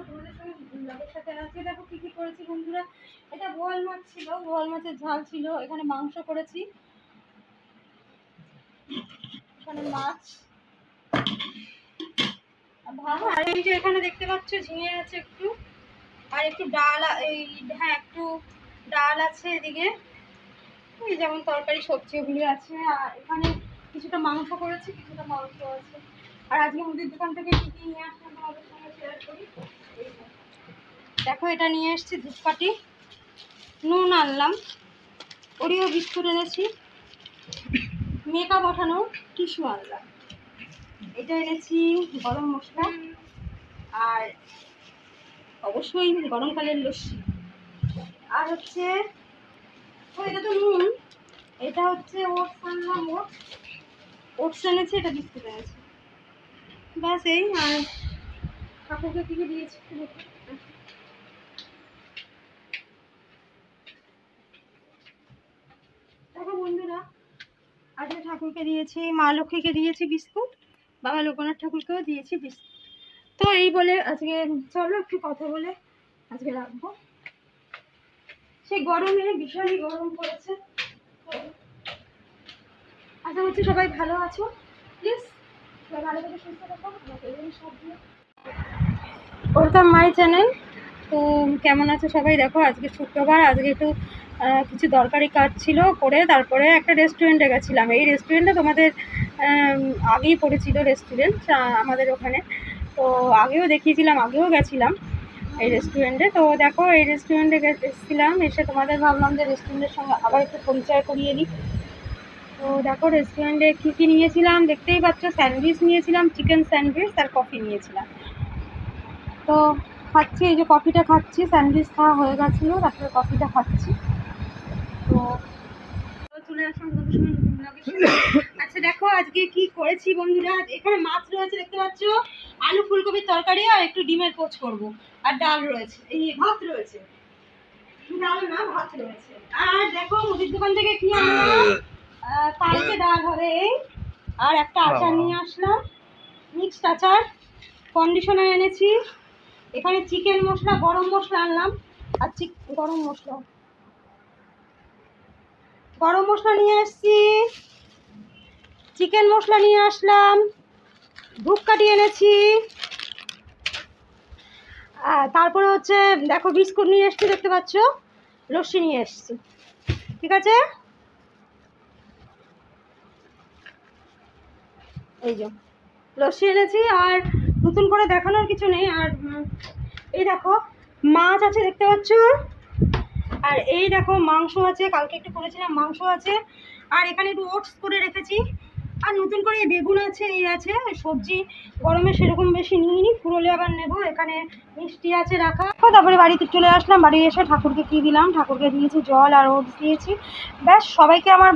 তোমাদের সঙ্গে ব্লগের সাথে আজকে দেখো কি কি করেছি বন্ধুরা। এটা বোয়াল মাছ ছিল, বোয়াল মাছের ঝাল ছিল, এখানে মাংস করেছি, এখানে মাছ ভাত, আর এই যে এখানে দেখতে পাচ্ছ ঝিঙে আছে একটু, আর একটু ডাল, এই হ্যাঁ একটু ডাল আছে এদিকে, এই যেমন তরকারি সবজি ওগুলি আছে। আর এখানে কিছুটা মাংস করেছি, কিছুটা মাংস আছে। আর আজকে মুদির দোকান থেকে কী কী নিয়ে আসলাম তোমাদের সঙ্গে শেয়ার করি। দেখো এটা নিয়ে এসেছি ধূপকাঠি, নুন আনলাম, ওরিও বিস্কুট এনেছি, মেকআপ ওঠানো টিস্যু আনলাম, এটা এনেছি গরম মশলা, আর অবশ্যই গরমকালের লস্যি, আর হচ্ছে এটা তো নুন, এটা হচ্ছে ওটস আনলাম, ওটস এনেছি, এটা বিস্কুট এনেছি, বাস এই। আর ঠাকুরকে কী কী দিয়েছি দেখো বন্ধুরা। আজকে ঠাকুরকে দিয়েছি, মা লক্ষ্মীকে দিয়েছি বিস্কুট, বাবা লোকনাথ ঠাকুরকেও দিয়েছি বিস্কুট। তো এই বলে আজকে চলো একটু কথা বলে আজকে রাখবো। সেই গরমে ভীষণই গরম পড়েছে। আশা করছি সবাই ভালো আছো, প্লিজ সবাই ভালো থেকে সুস্থ থাকো। Welcome my channel. তো কেমন আছো সবাই? দেখো আজকে শুক্রবার, আজকে একটু কিছু দরকারি কাজ ছিল, করে তারপরে একটা রেস্টুরেন্টে গেছিলাম। এই রেস্টুরেন্টটা তোমাদের আগেই পড়েছিল রেস্টুরেন্ট আমাদের ওখানে, তো আগেও দেখিয়েছিলাম, আগেও গেছিলাম এই রেস্টুরেন্টে। তো দেখো এই রেস্টুরেন্টে এসেছিলাম, এসে তোমাদের ভাবলাম যে রেস্টুরেন্টের সঙ্গে আবার একটু পরিচয় করিয়ে নিই। তো দেখো রেস্টুরেন্টে কী কী নিয়েছিলাম দেখতেই পাচ্ছ, স্যান্ডউইচ নিয়েছিলাম, চিকেন স্যান্ডউইচ, আর কফি নিয়েছিলাম। তো খাচ্ছি, এই যে কফিটা খাচ্ছি, স্যান্ডউইচ খাওয়া হয়ে গেছিলো, তারপরে কফিটা খাচ্ছি। তো চলে আসলাম তোমাদের সঙ্গে নতুন ব্লগের সাথে। আচ্ছা দেখো আজকে কি করেছি বন্ধুরা। এখানে মাছ রয়েছে দেখতে পাচ্ছ, আলু ফুলকপির তরকারি, আর একটু ডিমের পোচ করবো, আর ডাল রয়েছে, এই ভাত রয়েছে, ডাল না ভাত রয়েছে। আর দেখো মুদির দোকান থেকে কি আনলাম, কালকে ডাল হবে এই, আর একটা আচার নিয়ে আসলাম, মিক্সড আচার, কন্ডিশনার এনেছি, এখানে চিকেন মশলা, গরম মশলা আনলাম, আর গরম মশলা নিয়ে এসেছি, চিকেন মশলা নিয়ে আসলাম, ধূপকাঠি এনেছি, তারপরে হচ্ছে দেখো বিস্কুট নিয়ে এসেছি দেখতে পাচ্ছ, লস্যি নিয়ে এসেছি, ঠিক আছে। এই যে লস্যি এনেছি, আর নতুন করে দেখানোর কিছু নেই। আর এই দেখো মাছ আছে দেখতে পাচ্ছ, আর এই দেখো মাংস আছে, কালকে একটু করেছিলাম, মাংস আছে, আর এখানে একটু ওটস করে রেখেছি, আর নতুন করে বেগুন আছে, এই আছে। সবজি গরমে সেরকম বেশি নিইনি, ফুরোলে আবার নেবো। এখানে মিষ্টি আছে রাখা। তারপরে বাড়িতে চলে আসলাম, বাড়ি এসে ঠাকুরকে কি দিলাম, ঠাকুরকে দিয়েছি জল আর ওটস দিয়েছি, ব্যাস। সবাইকে আমার